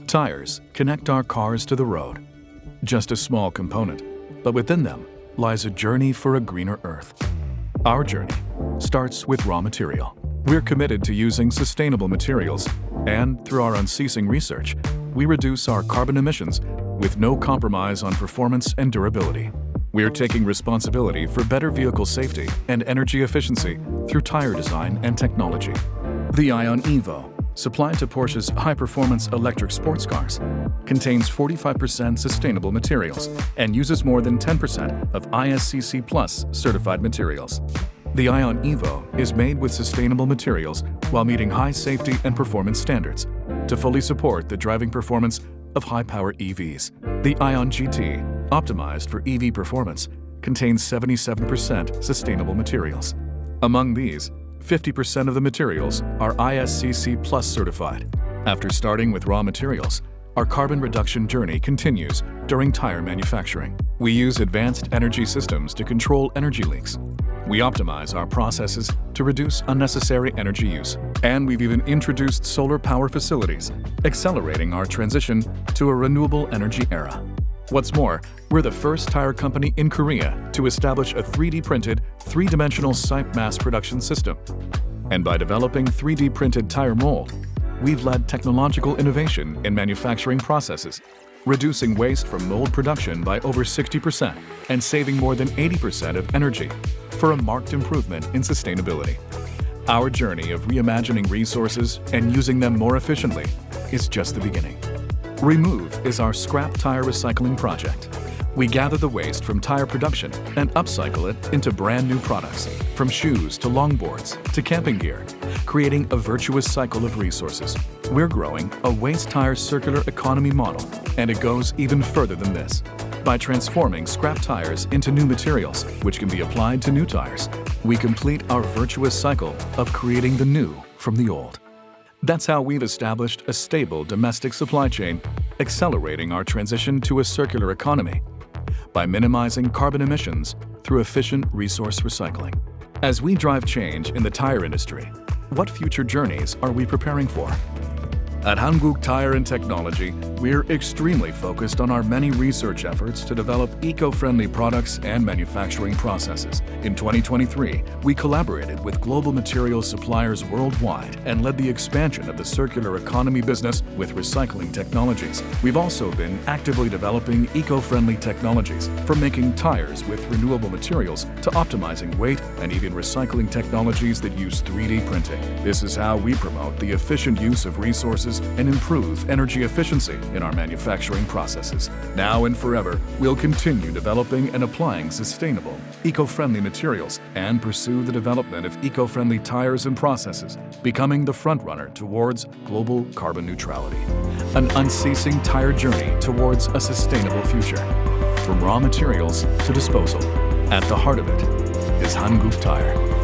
Tires connect our cars to the road. Just a small component, but within them lies a journey for a greener earth. Our journey starts with raw material. We're committed to using sustainable materials, and through our unceasing research, we reduce our carbon emissions with no compromise on performance and durability. We're taking responsibility for better vehicle safety and energy efficiency through tire design and technology. The Ion Evo, supplied to Porsche's high-performance electric sports cars, contains 45% sustainable materials and uses more than 10% of ISCC Plus certified materials. The Ion Evo is made with sustainable materials while meeting high safety and performance standards to fully support the driving performance of high-power EVs. The Ion GT, optimized for EV performance, contains 77% sustainable materials. Among these, 50% of the materials are ISCC Plus certified. After starting with raw materials, our carbon reduction journey continues during tire manufacturing. We use advanced energy systems to control energy leaks. We optimize our processes to reduce unnecessary energy use. And we've even introduced solar power facilities, accelerating our transition to a renewable energy era. What's more, we're the first tire company in Korea to establish a 3D printed, three-dimensional SIPE mass production system. And by developing 3D printed tire mold, we've led technological innovation in manufacturing processes, reducing waste from mold production by over 60% and saving more than 80% of energy for a marked improvement in sustainability. Our journey of reimagining resources and using them more efficiently is just the beginning. Remove is our scrap tire recycling project. We gather the waste from tire production and upcycle it into brand new products, from shoes to longboards to camping gear, creating a virtuous cycle of resources. We're growing a waste tire circular economy model, and it goes even further than this. By transforming scrap tires into new materials, which can be applied to new tires, we complete our virtuous cycle of creating the new from the old. That's how we've established a stable domestic supply chain, accelerating our transition to a circular economy by minimizing carbon emissions through efficient resource recycling. As we drive change in the tire industry, what future journeys are we preparing for? At Hankook Tire and Technology, we're extremely focused on our many research efforts to develop eco-friendly products and manufacturing processes. In 2023, we collaborated with global materials suppliers worldwide and led the expansion of the circular economy business with recycling technologies. We've also been actively developing eco-friendly technologies, from making tires with renewable materials to optimizing weight and even recycling technologies that use 3D printing. This is how we promote the efficient use of resources and improve energy efficiency in our manufacturing processes. Now and forever, we'll continue developing and applying sustainable, eco-friendly materials and pursue the development of eco-friendly tires and processes, becoming the front-runner towards global carbon neutrality. An unceasing tire journey towards a sustainable future. From raw materials to disposal, at the heart of it is Hankook Tire.